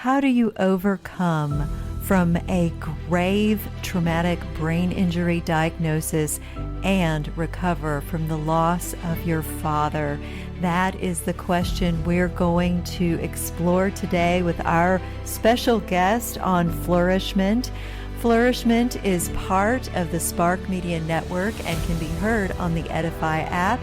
How do you overcome from a grave traumatic brain injury diagnosis and recover from the loss of your father? That is the question we're going to explore today with our special guest on Flourish-Meant. Flourish-Meant is part of the Spark Media Network and can be heard on the Edify app.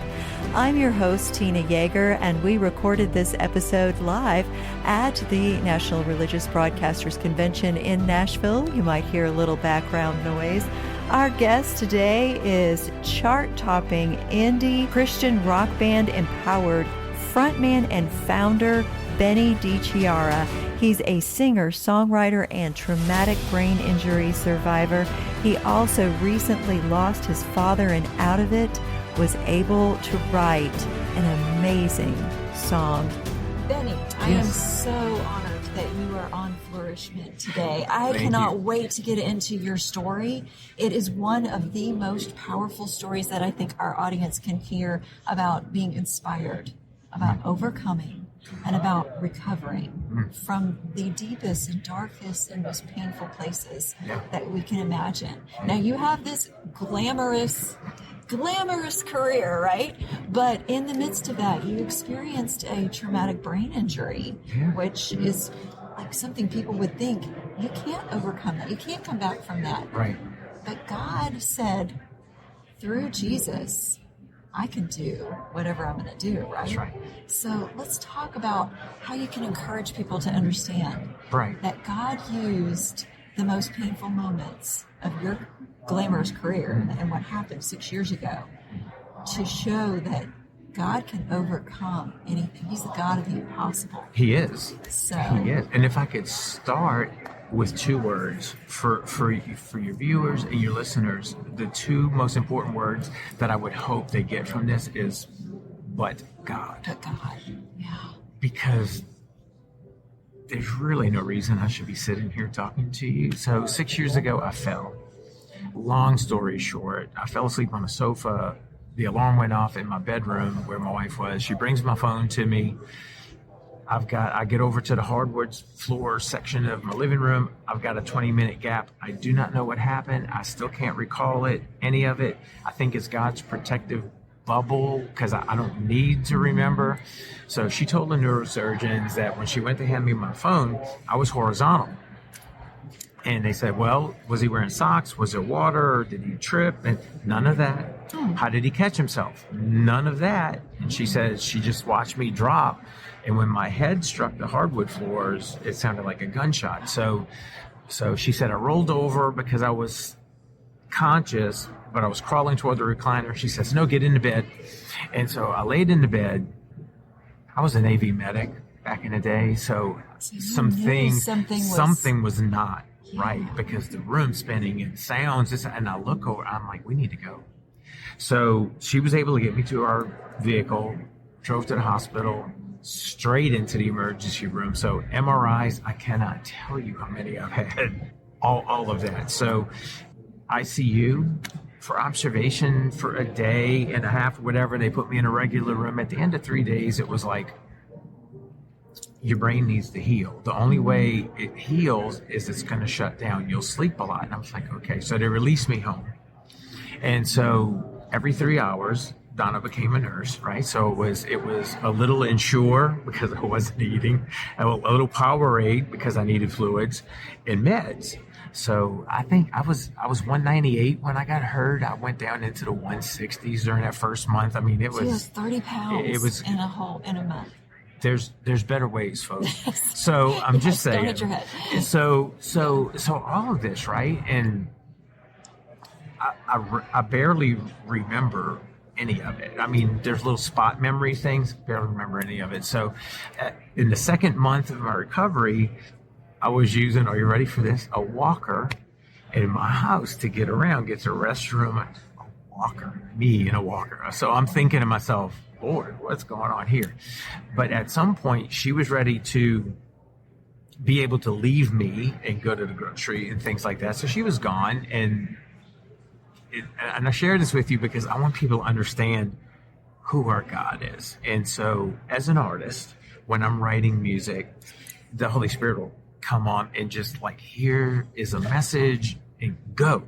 I'm your host, Tina Yeager, and we recorded this episode live at the National Religious Broadcasters Convention in Nashville. You might hear a little background noise. Our guest today is chart-topping indie Christian rock band Empowered frontman and founder Benny DiChiara. He's a singer, songwriter, and traumatic brain injury survivor. He also recently lost his father, and out of it was able to write an amazing song. Benny, I am so honored that you are on Flourish-Meant today. I cannot wait to get into your story. It is one of the most powerful stories that I think our audience can hear about being inspired, about overcoming, and about recovering from the deepest and darkest and most painful places that we can imagine. Now, you have this glamorous career, right? But in the midst of that, you experienced a traumatic brain injury, which is like something people would think, you can't overcome that. You can't come back from that. Right. But God said, through Jesus, I can do whatever I'm going to do, right? That's right. So let's talk about how you can encourage people to understand that God used the most painful moments of your glamorous career and what happened 6 years ago to show that God can overcome anything. He's the God of the impossible. He is. So He is. And if I could start with two words for your viewers and your listeners, the two most important words that I would hope they get from this is, but God. But God, yeah. Because there's really no reason I should be sitting here talking to you. So 6 years ago, I fell. Long story short, I fell asleep on a sofa. The alarm went off in my bedroom where my wife was. She brings my phone to me. I get over to the hardwood floor section of my living room. I've got a 20-minute gap. I do not know what happened. I still can't recall any of it. I think it's God's protective bubble because I don't need to remember. So she told the neurosurgeons that when she went to hand me my phone, I was horizontal. And they said, well, was he wearing socks? Was there water? Or did he trip? And none of that. How did he catch himself? None of that. And she said she just watched me drop. And when my head struck the hardwood floors, it sounded like a gunshot. So she said I rolled over because I was conscious, but I was crawling toward the recliner. She says, no, get into bed. And so I laid into bed. I was a Navy medic back in the day. So something was not right because the room's spinning and sounds. And I look over, I'm like, we need to go. So she was able to get me to our vehicle, drove to the hospital, straight into the emergency room. So MRIs, I cannot tell you how many I've had, all of that. So ICU for observation for a day and a half, whatever. They put me in a regular room. At the end of 3 days, it was like, your brain needs to heal. The only way it heals is it's going to shut down. You'll sleep a lot. And I was like, okay. So they released me home. And so every 3 hours, Donna became a nurse, right? So it was a little Ensure because I wasn't eating, a little Powerade because I needed fluids, and meds. So I think I was 198 when I got hurt. I went down into the 160s during that first month. I mean, it was. So you lost 30 pounds in a month. There's better ways, folks. So I'm just saying. Don't hit your head. So all of this, right? And I barely remember any of it. I mean, there's little spot memory things, barely remember any of it. So in the second month of my recovery, I was using, are you ready for this? A walker in my house to get around, get to the restroom. A walker, me in a walker. So I'm thinking to myself, Lord, what's going on here? But at some point, she was ready to be able to leave me and go to the grocery and things like that. So she was gone, and I share this with you because I want people to understand who our God is. And so as an artist, when I'm writing music, the Holy Spirit will come on and just like, here is a message and go.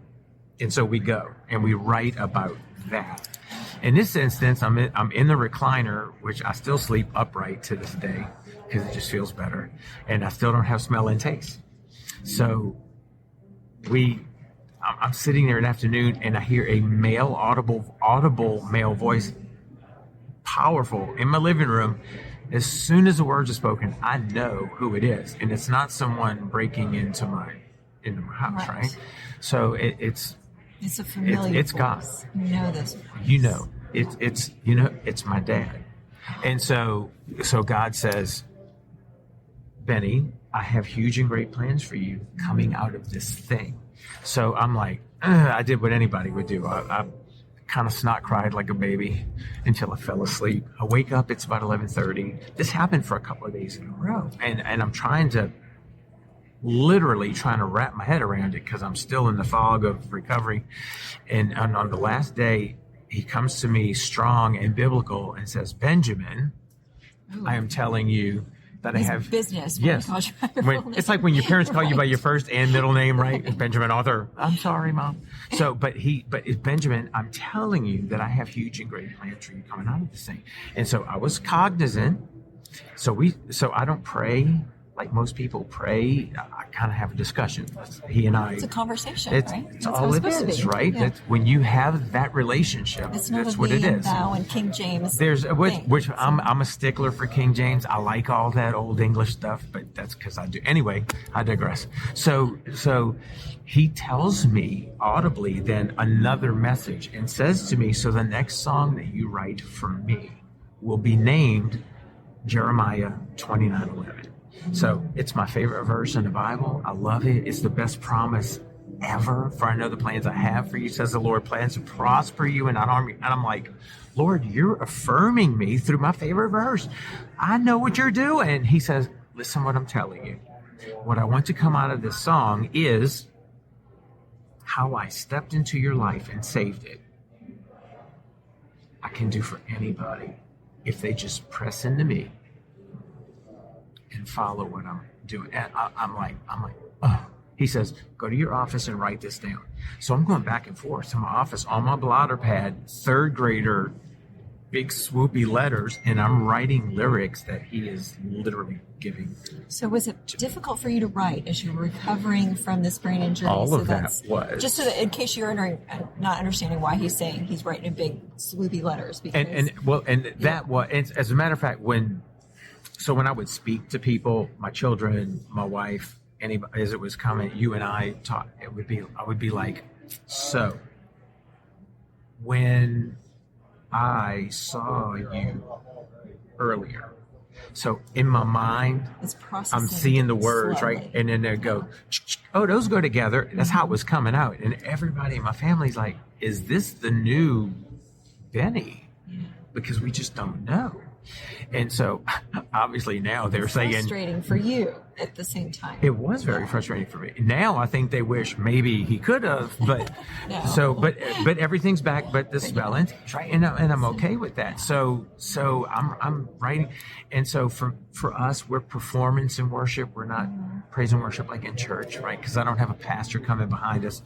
And so we go and we write about that. In this instance, I'm in the recliner, which I still sleep upright to this day because it just feels better. And I still don't have smell and taste. So I'm sitting there in the afternoon and I hear a male, audible male voice, powerful, in my living room. As soon as the words are spoken, I know who it is. And it's not someone breaking into my house, right? So it's a familiar it's voice. God. You know this voice. You know, it's my dad. And so God says, Benny, I have huge and great plans for you coming out of this thing. So I'm like, I did what anybody would do. I kind of snot cried like a baby until I fell asleep. I wake up, it's about 11:30. This happened for a couple of days in a row. And I'm literally trying to wrap my head around it because I'm still in the fog of recovery. And on the last day, he comes to me strong and biblical and says, Benjamin, I am telling you that I have business. Yes. It's like when your parents call you by your first and middle name, right? Benjamin Arthur. I'm sorry, Mom. So, but it's Benjamin, I'm telling you that I have huge and great plans for you coming out of this thing. And so I was cognizant. So I don't pray like most people pray. I kind of have a discussion. He and I. It's a conversation, right? It's all it is, right? Yeah. That's when you have that relationship. It's not that's a what it is. thou and King James. Which I'm a stickler for King James. I like all that old English stuff, but that's because I do. Anyway, I digress. So he tells me audibly then another message and says to me, so the next song that you write for me will be named Jeremiah 29:11. So it's my favorite verse in the Bible. I love it. It's the best promise ever. For I know the plans I have for you, says the Lord, plans to prosper you and not harm you. And I'm like, Lord, you're affirming me through my favorite verse. I know what you're doing. He says, listen what I'm telling you. What I want to come out of this song is how I stepped into your life and saved it. I can do for anybody if they just press into me and follow what I'm doing. And I'm like, oh. He says, go to your office and write this down. So I'm going back and forth to my office on my blotter pad, third grader, big swoopy letters, and I'm writing lyrics that he is literally giving. So was it difficult for you to write as you were recovering from this brain injury? All of that was. Just so that in case you're not understanding why he's saying he's writing in big swoopy letters. Because, that was, as a matter of fact, when I would speak to people, my children, my wife, anybody, as it was coming, you and I talk, I would be like, so when I saw you earlier, so in my mind, I'm seeing the words, slowly. Right? And then they go, oh, those go together. That's how it was coming out. And everybody in my family's like, is this the new Benny? Because we just don't know. And so obviously now they're saying frustrating for you at the same time. It was very frustrating for me. Now I think they wish maybe he could have, but no. but everything's back but the spelling, right? And I'm okay with that. So I'm writing, and so for us, we're performance and worship. We're not praise and worship like in church, right? Because I don't have a pastor coming behind us.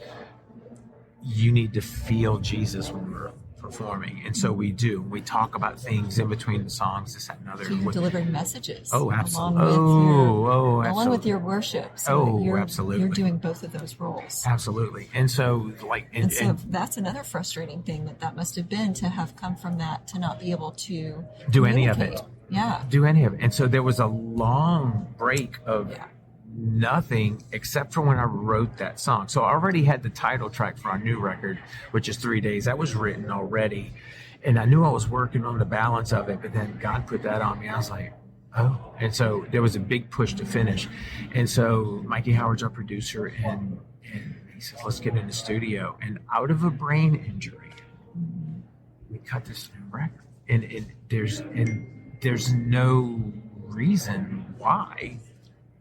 You need to feel Jesus when we're performing, and so we do. We talk about things in between the songs, this, that, and other. So you're delivering messages. Oh, absolutely. Along with your worship. So absolutely. You're doing both of those roles. Absolutely. And so, so that's another frustrating thing that must have been to have come from that, to not be able to do any of it. Yeah. Do any of it. And so there was a long break of nothing except for when I wrote that song. So I already had the title track for our new record, which is 3 Days. That was written already. And I knew I was working on the balance of it, but then God put that on me. I was like, oh. And so there was a big push to finish. And so Mikey Howard's our producer, and he says, let's get in the studio. And out of a brain injury, we cut this new record. And there's no reason why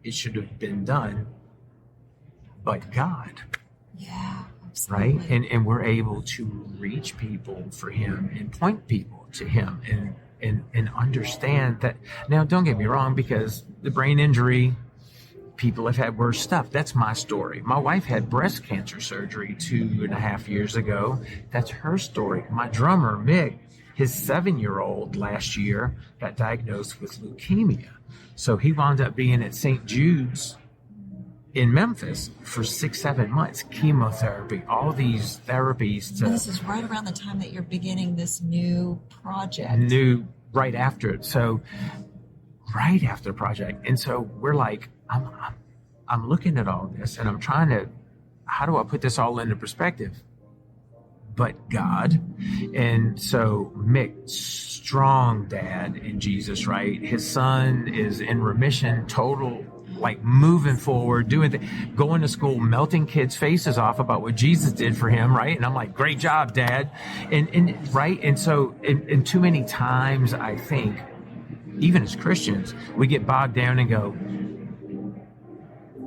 it should have been done, but God. Yeah, absolutely. Right? And we're able to reach people for him and point people to him and understand that. Now, don't get me wrong, because the brain injury People have had worse stuff. That's my story. My wife had breast cancer surgery 2.5 years ago. That's her story. My drummer, Mick, his 7-year-old last year got diagnosed with leukemia. So he wound up being at St. Jude's in Memphis for 6-7 months, chemotherapy, all these therapies. And this is right around the time that you're beginning this new project. Right after it. So right after the project. And so we're like, I'm looking at all this and I'm trying to, how do I put this all into perspective? But God. And so Mick, strong dad in Jesus, right? His son is in remission, total, like moving forward, going to school, melting kids' faces off about what Jesus did for him, right? And I'm like, great job, Dad. And right. And so, and too many times, I think, even as Christians, we get bogged down and go,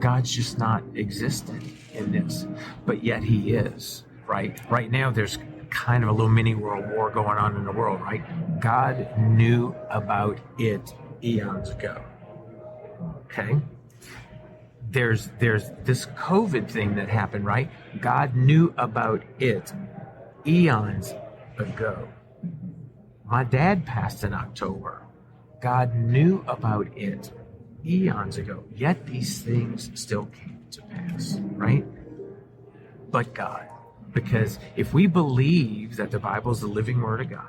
God's just not existent in this, but yet he is, right? Right now, there's kind of a little mini world war going on in the world, right? God knew about it eons ago. Okay. There's this COVID thing that happened, right? God knew about it eons ago. My dad passed in October. God knew about it eons ago. Yet these things still came to pass, right? But God. Because if we believe that the Bible is the living word of God,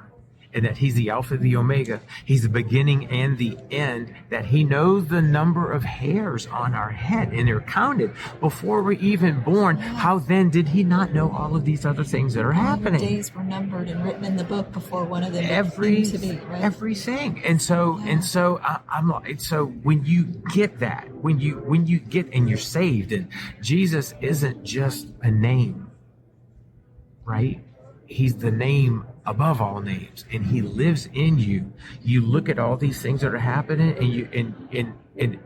and that he's the Alpha, the Omega, he's the beginning and the end, that he knows the number of hairs on our head, and they're counted before we're even born. How then did he not know all of these other things that are happening? Your days were numbered and written in the book before one of them came to be, right? Everything. And so I'm like, so when you get that, when you get and you're saved, and Jesus isn't just a name, right? He's the name above all names, and he lives in you. You look at all these things that are happening, and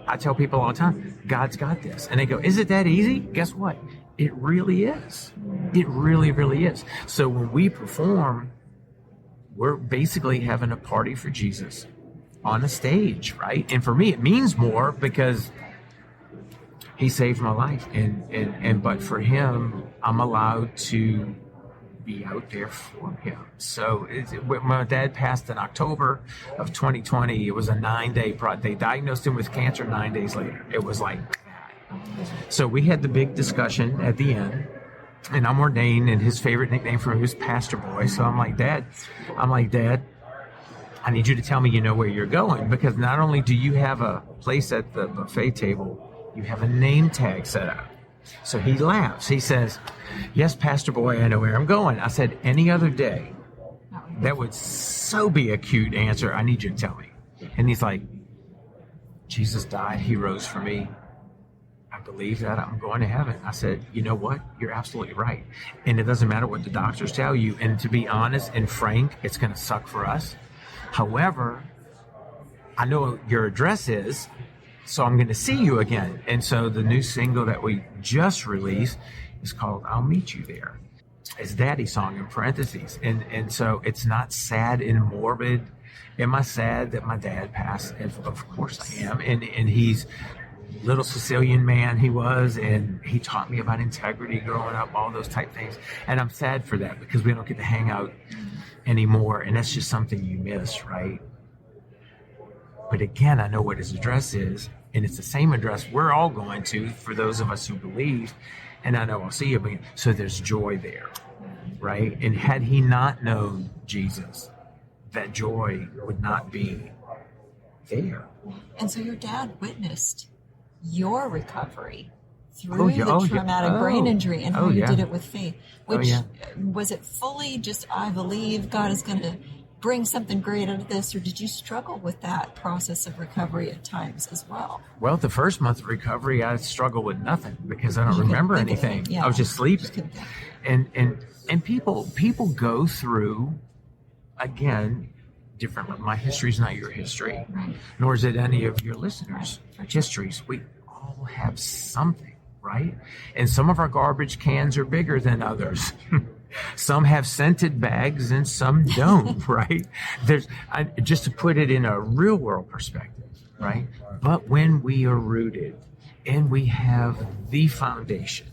I tell people all the time, God's got this. And they go, is it that easy? Guess what? It really is. It really, really is. So when we perform, we're basically having a party for Jesus on a stage, right? And for me, it means more because he saved my life. And but for him, I'm allowed to be out there for him. So when my dad passed in October of 2020, it was a 9-day they diagnosed him with cancer 9 days later. It was like that. So we had the big discussion at the end, and I'm ordained, and his favorite nickname for me was Pastor Boy. So I'm like, Dad, I need you to tell me you know where you're going, because not only do you have a place at the buffet table, you have a name tag set up. So he laughs. He says, yes, Pastor Boy, I know where I'm going. I said, any other day, that would so be a cute answer. I need you to tell me. And he's like, Jesus died. He rose for me. I believe that I'm going to heaven. I said, you know what? You're absolutely right. And it doesn't matter what the doctors tell you. And to be honest and frank, it's going to suck for us. However, I know what your address is, so I'm going to see you again. And so the new single that we just released is called I'll Meet You There. It's Daddy's song in parentheses. And so it's not sad and morbid. Am I sad that my dad passed? Of course I am. And he's little Sicilian man he was, and he taught me about integrity growing up, all those type things. And I'm sad for that because we don't get to hang out anymore. And that's just something you miss, right? But again, I know what his address is. And it's the same address we're all going to for those of us who believe. And I know I'll see you again. So there's joy there, right? And had he not known Jesus, that joy would not be there. And so your dad witnessed your recovery through the traumatic brain injury, and how you did it with faith. Which was it fully just, I believe God is going to bring something great out of this, or did you struggle with that process of recovery at times as well? Well, the first month of recovery, I struggled with nothing because I don't remember anything. I was just sleeping. And people go through, again, different. My history is not your history, right, nor is it any of your listeners' histories. We all have something, right? And some of our garbage cans are bigger than others. Some have scented bags and some don't, right? Just to put it in a real world perspective, right? But when we are rooted and we have the foundation,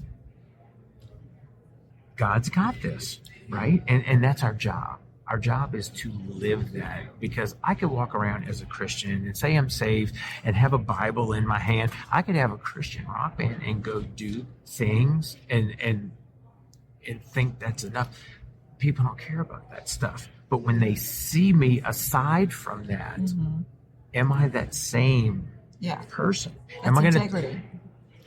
God's got this, right? And that's our job. Our job is to live that, because I could walk around as a Christian and say I'm saved and have a Bible in my hand. I could have a Christian rock band and go do things and think that's enough. People don't care about that stuff. But when they see me aside from that, am I that same person? Integrity.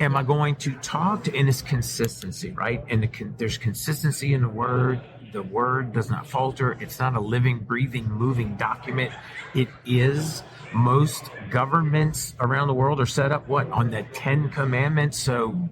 Am I going to talk to, and it's consistency, right? And there's consistency in the word. The word does not falter. It's not a living, breathing, moving document. It is. Most governments around the world are set up, on the 10 Commandments. So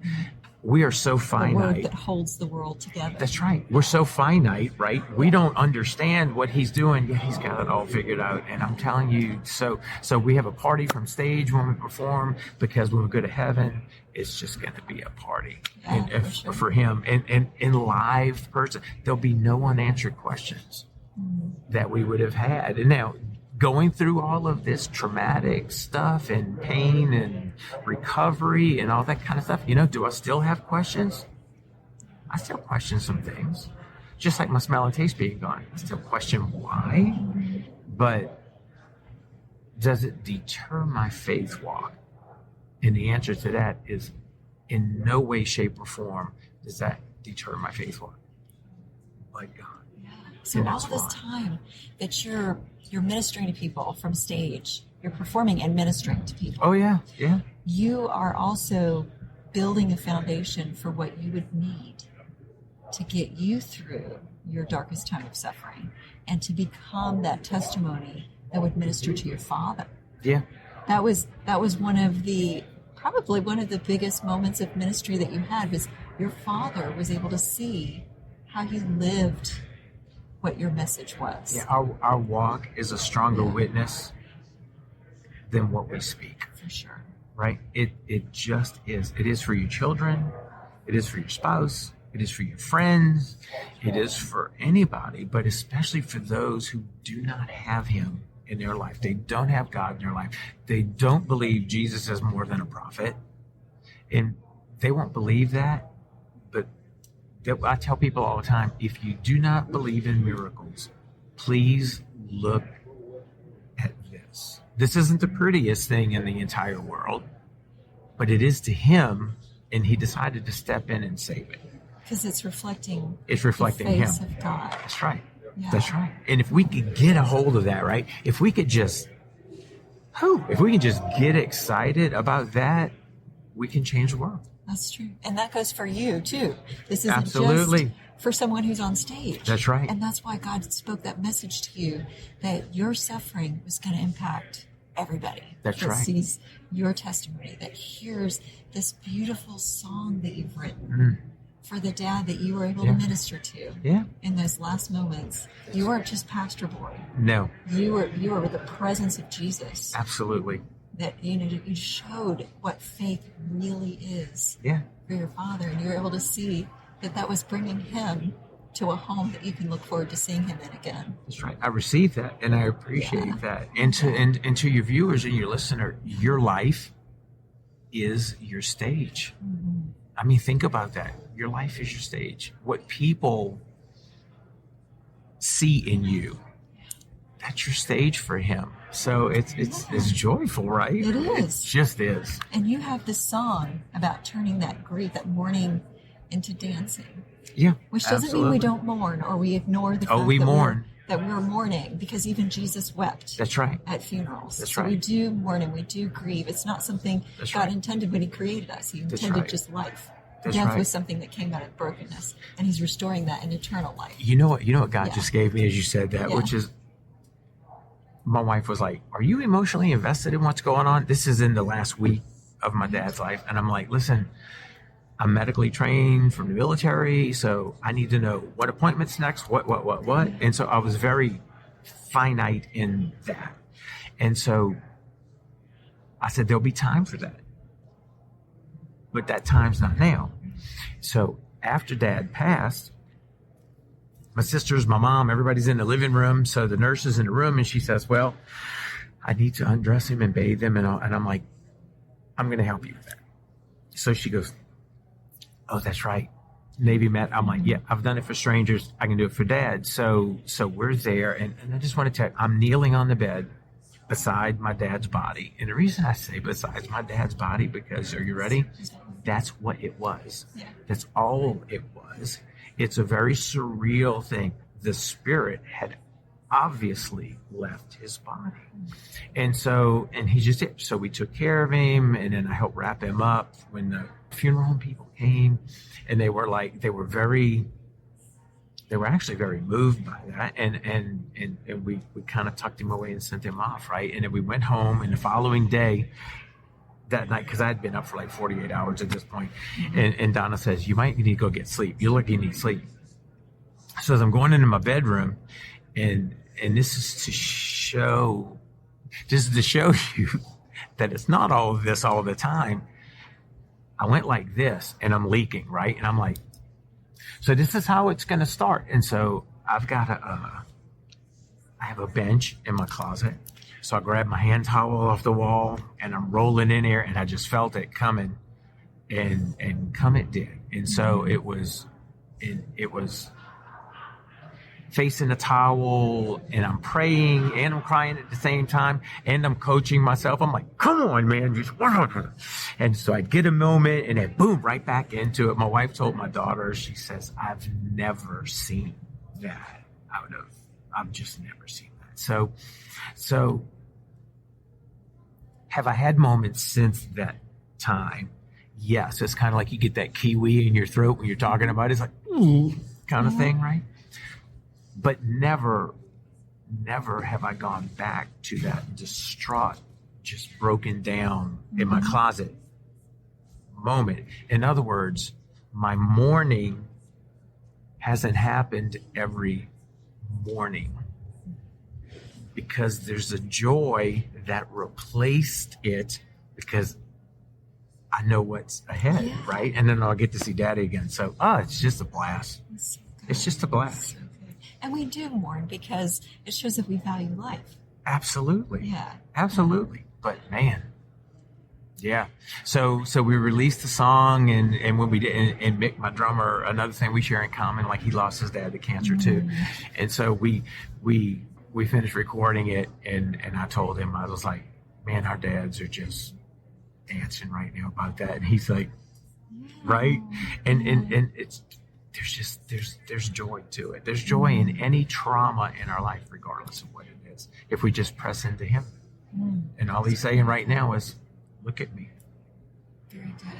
we are so finite. The word that holds the world together. That's right. We're so finite, right? We don't understand what he's doing, yet he's got it all figured out. And I'm telling you, so we have a party from stage when we perform, because when we go to heaven, it's just going to be a party for him. And in live person, there'll be no unanswered questions that we would have had. And now, going through all of this traumatic stuff and pain and recovery and all that kind of stuff, do I still have questions? I still question some things. Just like my smell and taste being gone. I still question why. But does it deter my faith walk? And the answer to that is, in no way, shape, or form does that deter my faith walk. Like God. So all this time that you're ministering to people from stage, you're performing and ministering to people. Oh, yeah. You are also building a foundation for what you would need to get you through your darkest time of suffering and to become that testimony that would minister to your Father. Yeah. That was probably one of the biggest moments of ministry that you had, was your Father was able to see how you lived what your message was. Yeah, our walk is a stronger witness than what we speak. For sure. Right? It just is. It is for your children. It is for your spouse. It is for your friends. It is for anybody, but especially for those who do not have him in their life. They don't have God in their life. They don't believe Jesus is more than a prophet. And they won't believe that. But I tell people all the time, if you do not believe in miracles, please look at this. This isn't the prettiest thing in the entire world, but it is to him, and he decided to step in and save it. Because it's reflecting the face him. Of God. That's right. Yeah. That's right. And if we could get a hold of that, right? If we can just get excited about that, we can change the world. That's true. And that goes for you too. This isn't Absolutely. just for someone who's on stage. That's right. And that's why God spoke that message to you, that your suffering was going to impact everybody. That's that right. sees your testimony, that hears this beautiful song that you've written for the dad that you were able to minister to in those last moments. You weren't just pastor boy. No. You were with the presence of Jesus. Absolutely. That you showed what faith really is for your Father, and you were able to see that was bringing him to a home that you can look forward to seeing him in again. That's right. I received that, and I appreciate that. And to your viewers and your listener, your life is your stage. Mm-hmm. I mean, think about that. Your life is your stage. What people see in you, that's your stage for him. So it's joyful, right? It is. It just is. And you have this song about turning that grief, that mourning, into dancing. Yeah, which doesn't mean we don't mourn or we ignore the fact that we're mourning, because even Jesus wept. That's right. At funerals. That's so right. we do mourn and we do grieve. It's not something God intended when he created us. He intended just life. Death was something that came out of brokenness, and he's restoring that in eternal life. You know what God just gave me as you said that, which is, my wife was like, "Are you emotionally invested in what's going on?" This is in the last week of my dad's life. And I'm like, listen, I'm medically trained from the military, so I need to know what appointment's next, what. And so I was very finite in that. And so I said, there'll be time for that. But that time's not now. So after Dad passed, my sisters, my mom, everybody's in the living room. So the nurse is in the room and she says, well, I need to undress him and bathe him. And I'm like, I'm going to help you with that. So she goes, oh, that's right. Navy Met. I'm like, yeah, I've done it for strangers. I can do it for Dad. So we're there. And I just want to tell you, I'm kneeling on the bed beside my dad's body. And the reason I say besides my dad's body, because, are you ready? That's what it was. Yeah. That's all it was. It's a very surreal thing. The spirit had obviously left his body. And he just did. So we took care of him, and then I helped wrap him up when the funeral home people came, and they were actually very moved by that. And we kind of tucked him away and sent him off, right? And then we went home, and the following day, that night, because I had been up for like 48 hours at this point, and Donna says, you might need to go get sleep. You look, you need sleep. So as I'm going into my bedroom, and this is to show you that it's not all of this all the time. I went like this, and I'm leaking, right? And I'm like, so this is how it's going to start. And so I've got I have a bench in my closet. So I grabbed my hand towel off the wall, and I'm rolling in there, and I just felt it coming, and come it did. And so it was facing the towel, and I'm praying and I'm crying at the same time, and I'm coaching myself. I'm like, come on, man, just and so I get a moment, and then boom, right back into it. My wife told my daughter, she says, I've never seen that. I've just never seen that. So have I had moments since that time? Yes. It's kind of like you get that kiwi in your throat when you're talking about it. It's like, ooh, kind of thing, right? But never have I gone back to that distraught, just broken down in my closet moment. In other words, my mourning hasn't happened every morning, because there's a joy that replaced it, because I know what's ahead, right? And then I'll get to see Daddy again. So, it's just a blast. It's just a blast. And we do mourn because it shows that we value life. Absolutely. Yeah. Absolutely. But man, yeah. So we released the song, and when we did, and Mick, my drummer, another thing we share in common, like he lost his dad to cancer too. And so we finished recording it, and I told him, I was like, man, our dads are just dancing right now about that. And he's like, right? And it's, there's joy to it. There's joy in any trauma in our life, regardless of what it is, if we just press into him. And all he's saying right now is, look at me. Very good.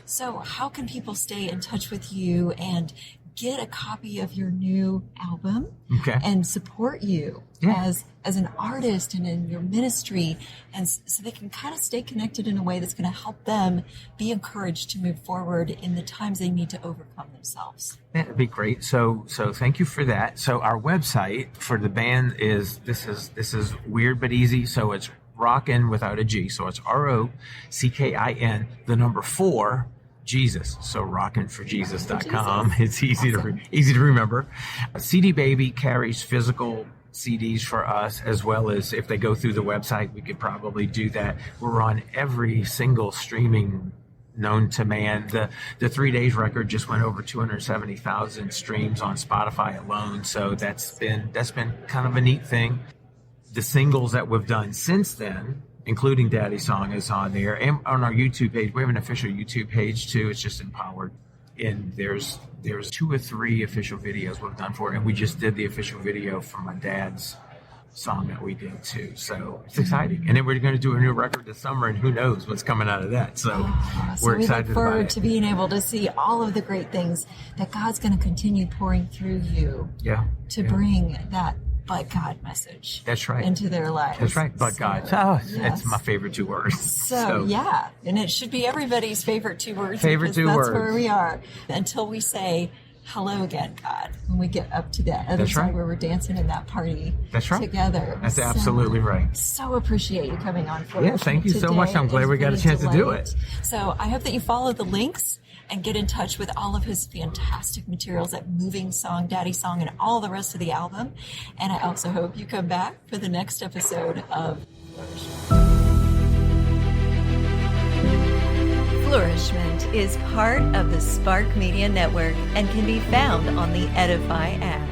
So how can people stay in touch with you and get a copy of your new album and support you as an artist and in your ministry, and so they can kind of stay connected in a way that's going to help them be encouraged to move forward in the times they need to overcome themselves? That'd be great. So thank you for that. So our website for the band is this is weird but easy. So it's Rockin' without a G. So it's ROCKIN, the number 4, Jesus. So rockinforjesus.com. It's easy to remember. CD Baby carries physical CDs for us, as well as if they go through the website, we could probably do that. We're on every single streaming known to man. The 3 days record just went over 270,000 streams on Spotify alone. So that's been kind of a neat thing. The singles that we've done since then, including Daddy's Song, is on there. And on our YouTube page, we have an official YouTube page too. It's just Empowered. And there's 2 or 3 official videos we've done for it. And we just did the official video for my dad's song that we did too. So it's exciting. And then we're going to do a new record this summer, and who knows what's coming out of that. So we're excited about it. We look forward to being able to see all of the great things that God's going to continue pouring through you to bring that but God message. That's right. Into their lives. That's right. But God. It's my favorite 2 words. So and it should be everybody's favorite 2 words. Favorite 2 words. That's where we are. Until we say, hello again, God, when we get up to that other That's side right. where we're dancing in that party That's right. together. That's So, absolutely right. So appreciate you coming on for Yeah, thank you so much. I'm glad we got a chance to do it. So I hope that you follow the links and get in touch with all of his fantastic materials, that moving song, Daddy Song, and all the rest of the album. And I also hope you come back for the next episode of Flourish-Meant is part of the Spark Media Network and can be found on the Edify app.